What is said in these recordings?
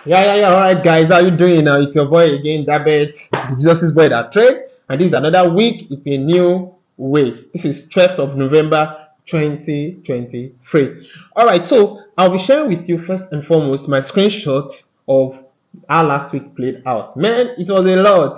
Yeah. All right, guys, how you doing now? It's your boy again, Dabet, the Justice Boy that trade, and this is another week. It's a new wave. This is 12th of November, 2023. All right, so I'll be sharing with you first and foremost my screenshot of how last week played out. Man, it was a lot.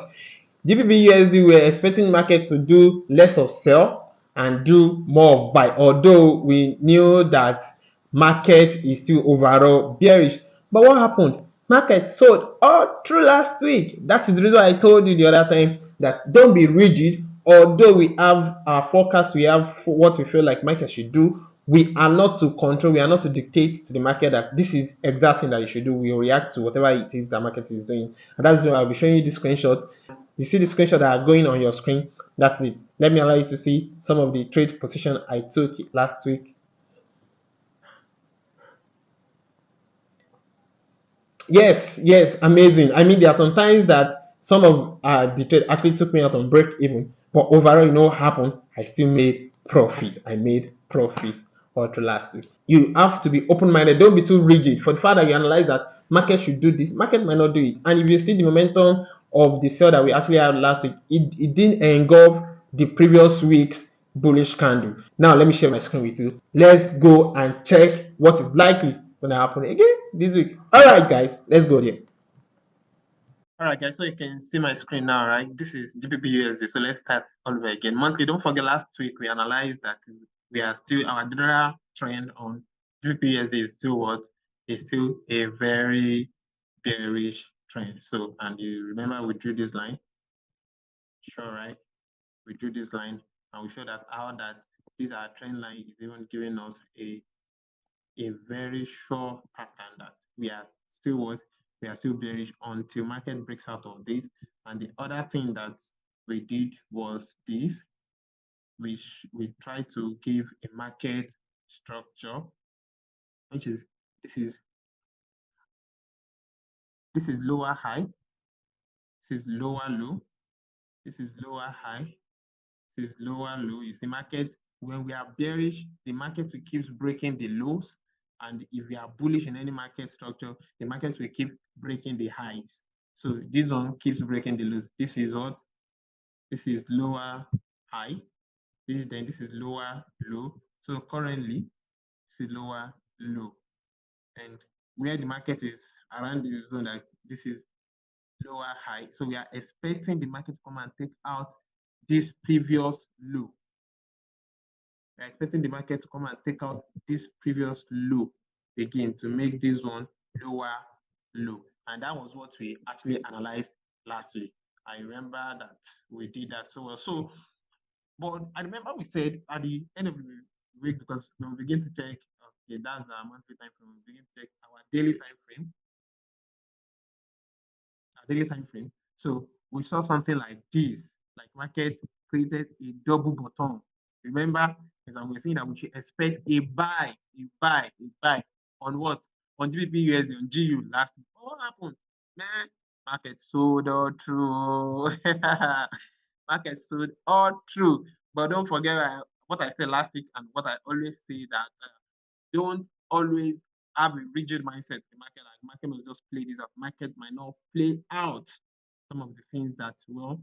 GBPUSD were expecting market to do less of sell and do more of buy, although we knew that market is still overall bearish. But what happened? Market sold all through last week. That is the reason I told you the other time that don't be rigid. Although we have our forecast, we have what we feel like market should do. We are not to control, we are not to dictate to the market that this is exact thing that you should do. We react to whatever it is the market is doing. And that's why I'll be showing you this screenshot. You see the screenshot that are going on your screen. That's it. Let me allow you to see some of the trade position I took last week. Yes, amazing. I mean, there are sometimes that some of the trade actually took me out on break even, but overall, you know what happened? I still made profit. I made profit all through last week. You have to be open-minded. Don't be too rigid. For the fact that you analyze that market should do this, market might not do it. And if you see the momentum of the sell that we actually had last week, it didn't engulf the previous week's bullish candle. Now let me share my screen with you. Let's go and check what is likely going to happen again this week. All right, guys, let's go there. All right, guys, so you can see my screen now, right? This is GBPUSD. So let's start all over again. Monthly, don't forget last week we analyzed that we are still, our general trend on GBPUSD is still what? Is still a very bearish trend. So, and you remember we drew this line? Sure, right? We drew this line and we showed that how that this our trend line is even giving us a very sure pattern that we are still what we are still bearish until market breaks out of this. And the other thing that we did was this, which we try to give a market structure, which is this is lower high, this is lower low, this is lower high, this is lower low. You see, market when we are bearish, the market will keep breaking the lows. And if we are bullish in any market structure, the market will keep breaking the highs. So this one keeps breaking the lows. This is what? This is lower high. This is lower low. So currently, this is lower low. And where the market is around this zone, that this is lower high. So we are expecting the market to come and take out this previous low. We're expecting the market to come and take out this previous low again to make this one lower low. And that was what we actually analyzed last week. I remember that we did that so well. So, but I remember we said at the end of the week, because we begin to check, okay, that's our monthly time frame, we begin to check our daily time frame. So we saw something like this, like market created a double bottom. Remember, as I was saying that we should expect a buy on what? On GBPUSD, on GU last week. What happened? Man, market sold all through. Market sold all through. But don't forget what I said last week and what I always say that don't always have a rigid mindset in the market. Like market must just play this out. Market might not play out some of the things that well.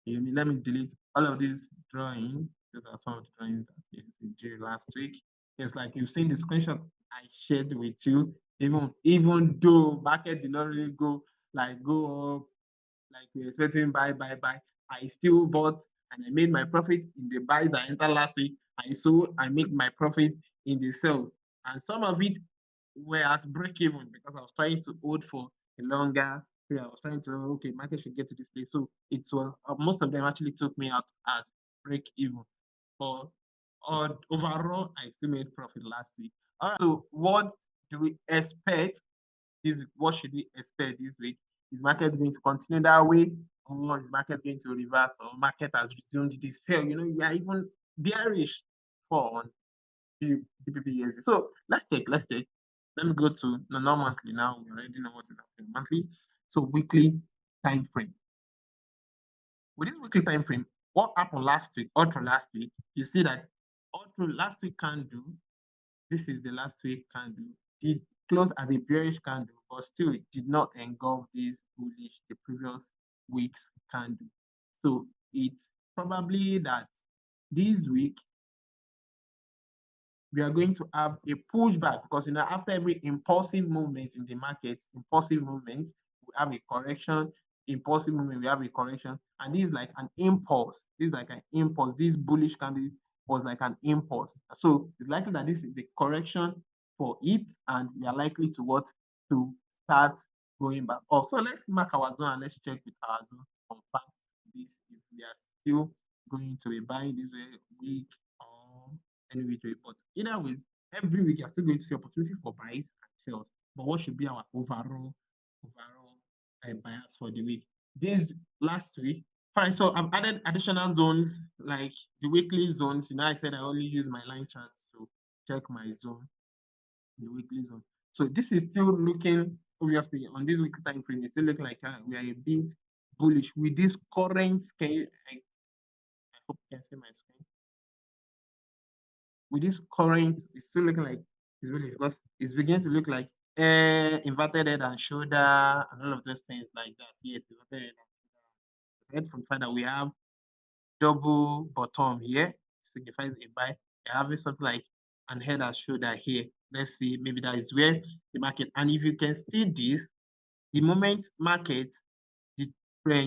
Let me delete all of these drawings. Those are some of the drawings that we did last week. It's like you've seen the screenshot I shared with you. Even though market did not really go up like we were expecting buy. I still bought and I made my profit in the buys that entered last week. I sold, I made my profit in the sales. And some of it were at break even because I was trying to hold for a longer period. I was trying to, okay, market should get to this place. So it was, most of them actually took me out at break even. But overall, I still made profit last week. All right, so what do we expect this week? What should we expect this week? Is market going to continue that way, or is market going to reverse, or market has resumed the sell? You know, we are even bearish for on GBPUSD. So let's check. Let me go to not monthly now. We already know what is happening monthly. So weekly time frame. With this weekly time frame, what happened last week, ultra last week? You see that ultra last week candle. This is the last week candle. It closed as a bearish candle, but still it did not engulf this bullish the previous week's candle. So it's probably that this week we are going to have a pushback because after every impulsive movement in the market, impulsive movement, we have a correction. Impulsive movement, we have a correction, and this is like an impulse. This is like an impulse. This bullish candle was like an impulse. So it's likely that this is the correction for it, and we are likely to what to start going back up. So let's mark our zone and let's check with our zone confirm this if we are still going to be buying this week or any which way. But either ways, every week you're still going to see opportunity for buys and sells. But what should be our overall bias for the week? This last week, fine. So I've added additional zones like the weekly zones. I said I only use my line charts to check my zone, the weekly zone. So this is still looking obviously on this weekly time frame. It's still looking like we are a bit bullish with this current. I hope you can see my screen. With this current, it's still looking like it's really because it's beginning to look like inverted head and shoulder and all of those things like that. Yes, inverted head and shoulder. Head from father, we have double bottom here, signifies a buy. You're having something like an head and shoulder here. Let's see, maybe that is where the market. And if you can see this, the moment market, the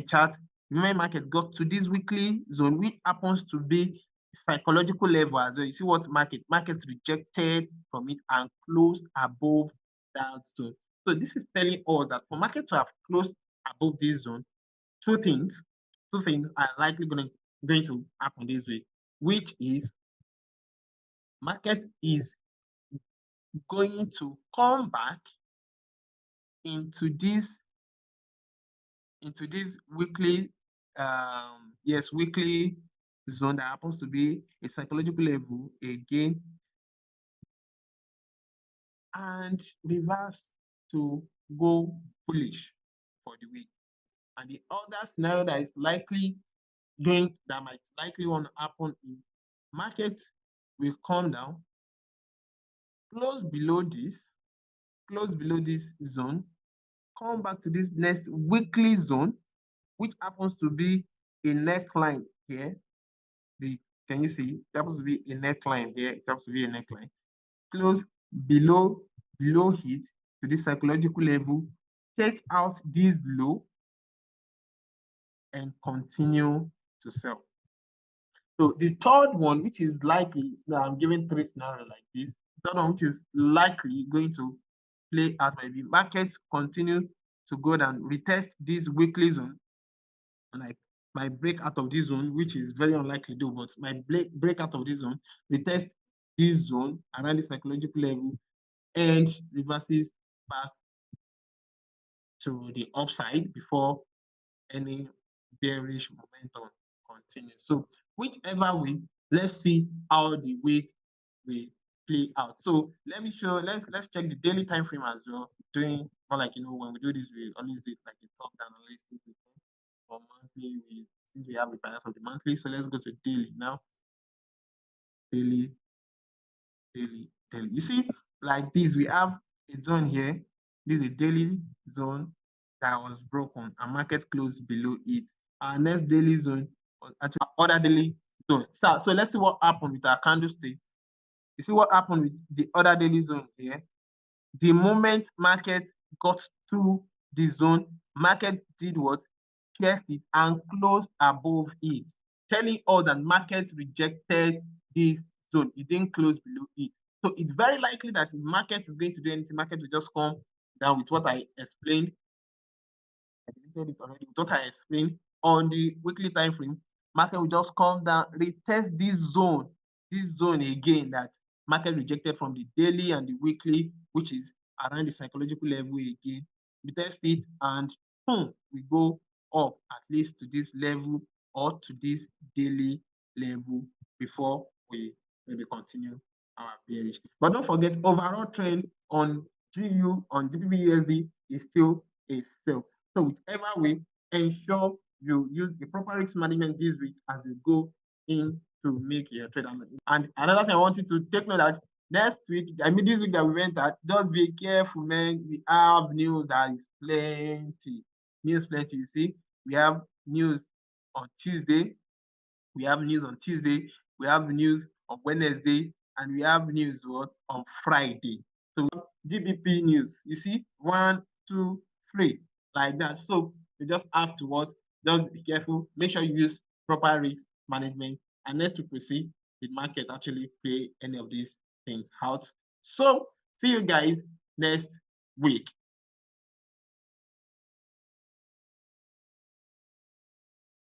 chart, the moment market got to this weekly zone, which happens to be psychological level as well. You see what market rejected from it and closed above that zone. So this is telling us that for market to have closed above this zone, two things are likely going to happen this week, which is market is going to come back into this weekly weekly zone that happens to be a psychological level again and reverse to go bullish for the week. And the other scenario that might likely want to happen is market will come down, close below this zone, come back to this next weekly zone, which happens to be a neckline here. Can you see? It happens to be a neckline here. It happens to be a neckline. Close below it to this psychological level. Take out this low and continue to sell. So the third one, which is likely, so I'm giving three scenarios like this. The third one, which is likely going to play out, maybe markets continue to go down, retest this weekly zone, like my break out of this zone, which is very unlikely to do, but my break out of this zone, retest this zone around the psychological level and reverses back to the upside before any bearish momentum continues. So whichever way, let's see how the week will play out. So let's check the daily time frame as well. Doing more like when we do this, we always do it like a top down analysis or monthly. Since we have the balance of the monthly, so let's go to daily now. Daily. You see, like this, we have a zone here. This is a daily zone that was broken and market closed below it. Our next daily zone was actually other daily zone. So let's see what happened with our candlestick. You see what happened with the other daily zone here. The moment market got to the zone, market did what? Pierced it and closed above it, telling us that market rejected this zone. It didn't close below it. So it's very likely that if market is going to do anything, market will just come down with what I explained. I deleted it already. With what I explained on the weekly time frame, market will just come down, retest this zone again that market rejected from the daily and the weekly, which is around the psychological level again. We test it and boom, we go up at least to this level or to this daily level before we maybe continue our bearish. But don't forget, overall trend on GU on GBPUSD is still a sell. So whichever way, ensure you use the proper risk management this week as you go in to make your trade. And another thing I want you to take note that Next week, I mean this week that we went at, just be careful, man. We have news that is plenty. News plenty. You see, we have news on Tuesday, we have news on Tuesday, we have news on Wednesday, and we have news what on Friday. So we have GBP news. You see, 1, 2, 3, like that. So you just have to what? Just be careful. Make sure you use proper risk management. And next to proceed, the market actually play any of these things out. So see you guys next week.